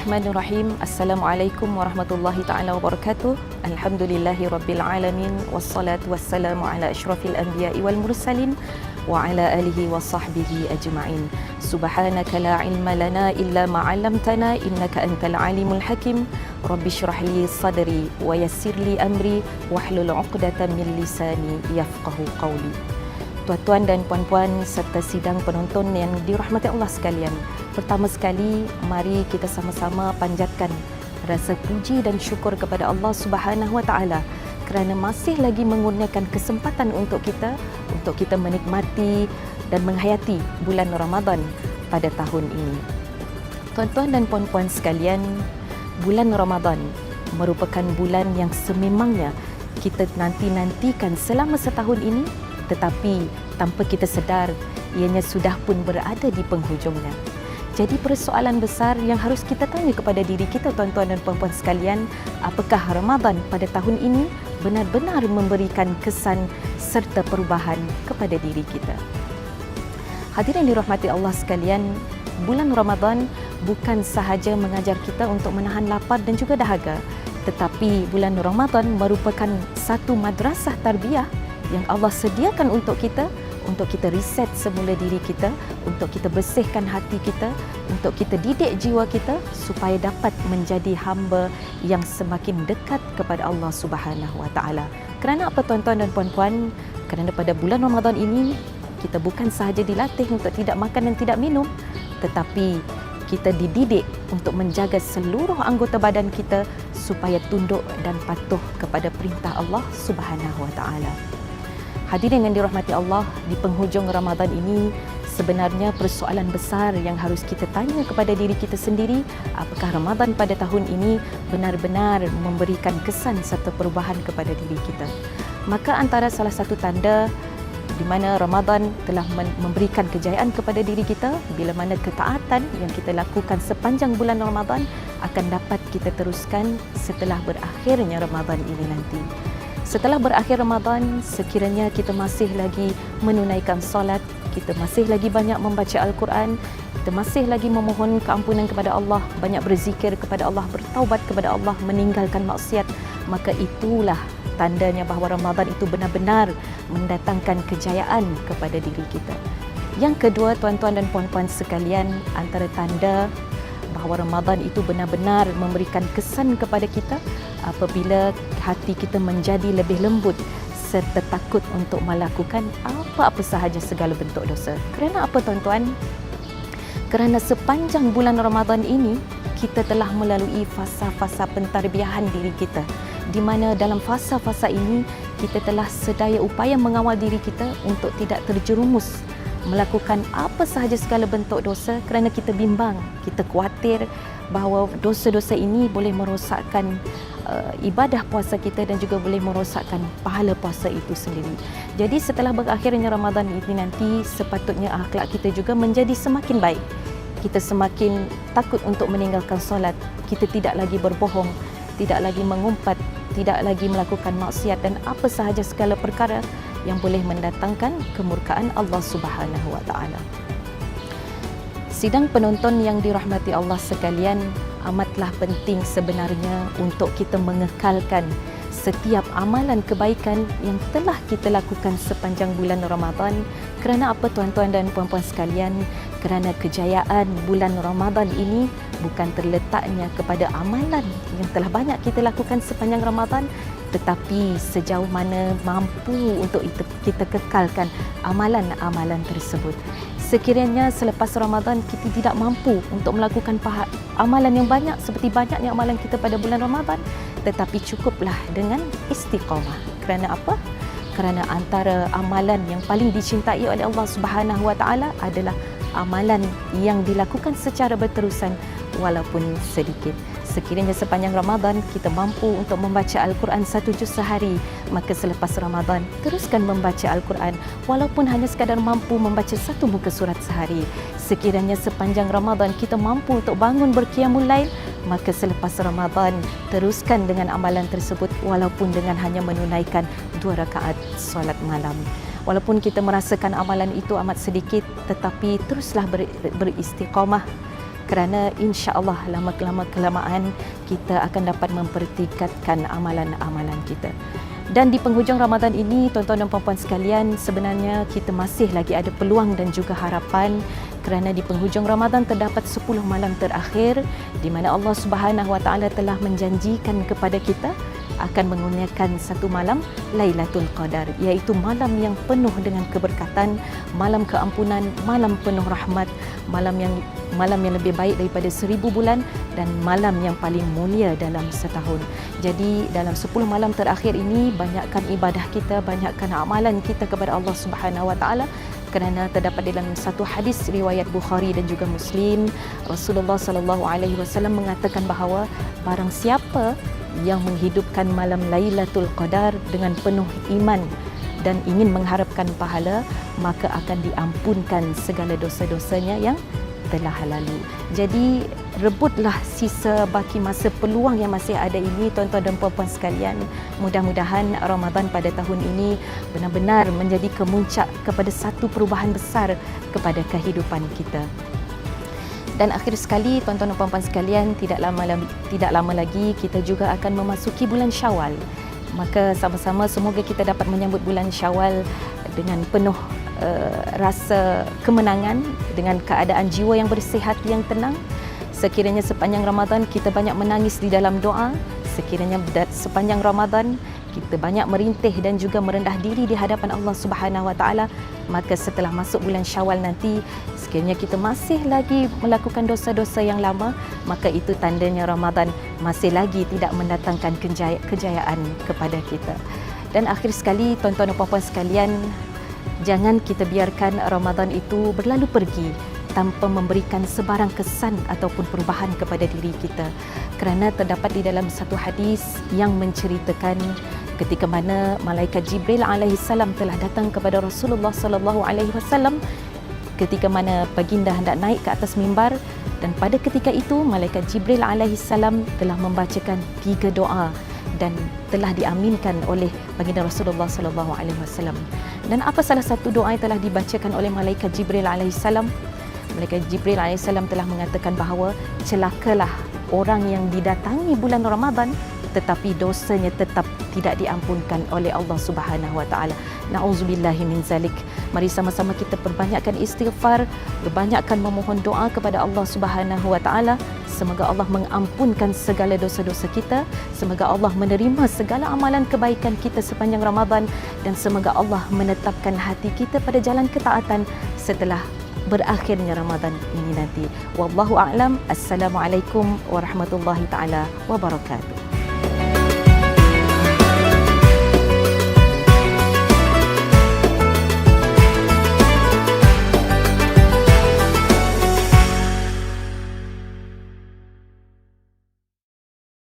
Bismillahirrahmanirrahim. Assalamualaikum warahmatullahi taala wabarakatuh. Alhamdulillahi rabbil alamin wassalatu wassalamu ala asyrafil anbiya'i wal mursalin wa ala alihi wa sahbihi ajma'in. Subhanaka la ilma lana illa ma 'allamtana innaka antal alimul hakim. Rabbi shrah li sadri wa yassir li amri wahlul 'uqdatam min lisani yafqahu qawli. Tuan-tuan dan puan-puan serta sidang penonton yang dirahmati Allah sekalian. Pertama sekali, mari kita sama-sama panjatkan rasa puji dan syukur kepada Allah Subhanahu Wa Taala kerana masih lagi mengurniakan kesempatan untuk kita menikmati dan menghayati bulan Ramadan pada tahun ini. Tuan-tuan dan puan-puan sekalian, bulan Ramadan merupakan bulan yang sememangnya kita nanti-nantikan selama setahun ini, tetapi tanpa kita sedar ianya sudah pun berada di penghujungnya. Jadi persoalan besar yang harus kita tanya kepada diri kita, tuan-tuan dan puan-puan sekalian, apakah Ramadan pada tahun ini benar-benar memberikan kesan serta perubahan kepada diri kita? Hadirin dirahmati Allah sekalian, bulan Ramadan bukan sahaja mengajar kita untuk menahan lapar dan juga dahaga, tetapi bulan Ramadan merupakan satu madrasah tarbiyah yang Allah sediakan untuk kita reset semula diri kita, untuk kita bersihkan hati kita, untuk kita didik jiwa kita supaya dapat menjadi hamba yang semakin dekat kepada Allah Subhanahu Wa Taala. Kerana apa, tuan-tuan dan puan-puan? Kerana pada bulan Ramadan ini kita bukan sahaja dilatih untuk tidak makan dan tidak minum, tetapi kita dididik untuk menjaga seluruh anggota badan kita supaya tunduk dan patuh kepada perintah Allah Subhanahu Wa Taala. Hadirin yang dirahmati Allah, di penghujung Ramadan ini sebenarnya persoalan besar yang harus kita tanya kepada diri kita sendiri, apakah Ramadan pada tahun ini benar-benar memberikan kesan serta perubahan kepada diri kita. Maka antara salah satu tanda di mana Ramadan telah memberikan kejayaan kepada diri kita, bila mana ketaatan yang kita lakukan sepanjang bulan Ramadan akan dapat kita teruskan setelah berakhirnya Ramadan ini nanti. Setelah berakhir Ramadan, sekiranya kita masih lagi menunaikan solat, kita masih lagi banyak membaca Al-Quran, kita masih lagi memohon keampunan kepada Allah, banyak berzikir kepada Allah, bertaubat kepada Allah, meninggalkan maksiat, maka itulah tandanya bahawa Ramadan itu benar-benar mendatangkan kejayaan kepada diri kita. Yang kedua, tuan-tuan dan puan-puan sekalian, antara tanda bahawa Ramadan itu benar-benar memberikan kesan kepada kita apabila hati kita menjadi lebih lembut serta takut untuk melakukan apa-apa sahaja segala bentuk dosa. Kerana apa, tuan-tuan? Kerana sepanjang bulan Ramadan ini kita telah melalui fasa-fasa pentarbiahan diri kita, di mana dalam fasa-fasa ini kita telah sedaya upaya mengawal diri kita untuk tidak terjerumus melakukan apa sahaja segala bentuk dosa kerana kita bimbang, kita khawatir bahawa dosa-dosa ini boleh merosakkan ibadah puasa kita dan juga boleh merosakkan pahala puasa itu sendiri. Jadi setelah berakhirnya Ramadan ini nanti sepatutnya akhlak kita juga menjadi semakin baik. Kita semakin takut untuk meninggalkan solat, kita tidak lagi berbohong, tidak lagi mengumpat, tidak lagi melakukan maksiat dan apa sahaja segala perkara yang boleh mendatangkan kemurkaan Allah Subhanahu Wa Taala. Sidang penonton yang dirahmati Allah sekalian, amatlah penting sebenarnya untuk kita mengekalkan setiap amalan kebaikan yang telah kita lakukan sepanjang bulan Ramadan. Kerana apa, tuan-tuan dan puan-puan sekalian? Kerana kejayaan bulan Ramadan ini bukan terletaknya kepada amalan yang telah banyak kita lakukan sepanjang Ramadan, tetapi sejauh mana mampu untuk kita kekalkan amalan-amalan tersebut. Sekiranya selepas Ramadan kita tidak mampu untuk melakukan amalan yang banyak seperti banyaknya amalan kita pada bulan Ramadan, tetapi cukuplah dengan istiqamah. Kerana apa? Kerana antara amalan yang paling dicintai oleh Allah Subhanahu Wa Taala adalah amalan yang dilakukan secara berterusan walaupun sedikit. Sekiranya sepanjang Ramadan kita mampu untuk membaca Al-Quran 1 juz sehari, maka selepas Ramadan teruskan membaca Al-Quran walaupun hanya sekadar mampu membaca 1 muka surat sehari. Sekiranya sepanjang Ramadan kita mampu untuk bangun berqiyamul lail, maka selepas Ramadan teruskan dengan amalan tersebut walaupun dengan hanya menunaikan 2 rakaat solat malam. Walaupun kita merasakan amalan itu amat sedikit, tetapi teruslah beristiqamah kerana insya-Allah lama-kelamaan kita akan dapat mempertingkatkan amalan-amalan kita. Dan di penghujung Ramadan ini, tuan-tuan dan puan-puan sekalian, sebenarnya kita masih lagi ada peluang dan juga harapan, kerana di penghujung Ramadan terdapat 10 malam terakhir di mana Allah Subhanahu Wa Taala telah menjanjikan kepada kita akan mengurniakan satu malam Lailatul Qadar, iaitu malam yang penuh dengan keberkatan, malam keampunan, malam penuh rahmat, malam yang lebih baik daripada 1000 bulan, dan malam yang paling mulia dalam setahun. Jadi dalam 10 malam terakhir ini, banyakkan ibadah kita, banyakkan amalan kita kepada Allah Subhanahu Wa Taala, kerana terdapat dalam satu hadis riwayat Bukhari dan juga Muslim, Rasulullah sallallahu alaihi wasallam mengatakan bahawa barang siapa yang menghidupkan malam Lailatul Qadar dengan penuh iman dan ingin mengharapkan pahala, maka akan diampunkan segala dosa-dosanya yang telah lalu. Jadi rebutlah sisa baki masa peluang yang masih ada ini, tuan-tuan dan puan-puan sekalian. Mudah-mudahan Ramadan pada tahun ini benar-benar menjadi kemuncak kepada satu perubahan besar kepada kehidupan kita. Dan akhir sekali, tuan-tuan dan puan-puan sekalian, tidak lama lagi kita juga akan memasuki bulan Syawal. Maka sama-sama semoga kita dapat menyambut bulan Syawal dengan penuh rasa kemenangan, dengan keadaan jiwa yang bersih, hati yang tenang. Sekiranya sepanjang Ramadan kita banyak menangis di dalam doa, sekiranya sepanjang Ramadan kita banyak merintih dan juga merendah diri di hadapan Allah Subhanahu Wa Taala, maka setelah masuk bulan Syawal nanti, sekiranya kita masih lagi melakukan dosa-dosa yang lama, maka itu tandanya Ramadan masih lagi tidak mendatangkan kejayaan kepada kita. Dan akhir sekali, tuan-tuan dan puan-puan sekalian, jangan kita biarkan Ramadan itu berlalu pergi tanpa memberikan sebarang kesan ataupun perubahan kepada diri kita. Kerana terdapat di dalam satu hadis yang menceritakan ketika mana malaikat Jibril alaihi salam telah datang kepada Rasulullah sallallahu alaihi wasallam ketika mana baginda hendak naik ke atas mimbar, dan pada ketika itu malaikat Jibril alaihi salam telah membacakan 3 doa dan telah diaminkan oleh baginda Rasulullah sallallahu alaihi wasallam. Dan apa salah satu doa yang telah dibacakan oleh malaikat Jibril alaihi salam? Malaikat Jibril AS telah mengatakan bahawa celakalah orang yang didatangi bulan Ramadan tetapi dosanya tetap tidak diampunkan oleh Allah Subhanahu Wa Taala. Nauzubillahi min zalik. Mari sama-sama kita perbanyakkan istighfar, perbanyakkan memohon doa kepada Allah Subhanahu Wa Taala. Semoga Allah mengampunkan segala dosa-dosa kita, semoga Allah menerima segala amalan kebaikan kita sepanjang Ramadan, dan semoga Allah menetapkan hati kita pada jalan ketaatan setelah berakhirnya Ramadan ini nanti. Wallahu a'lam. Assalamualaikum warahmatullahi taala wabarakatuh.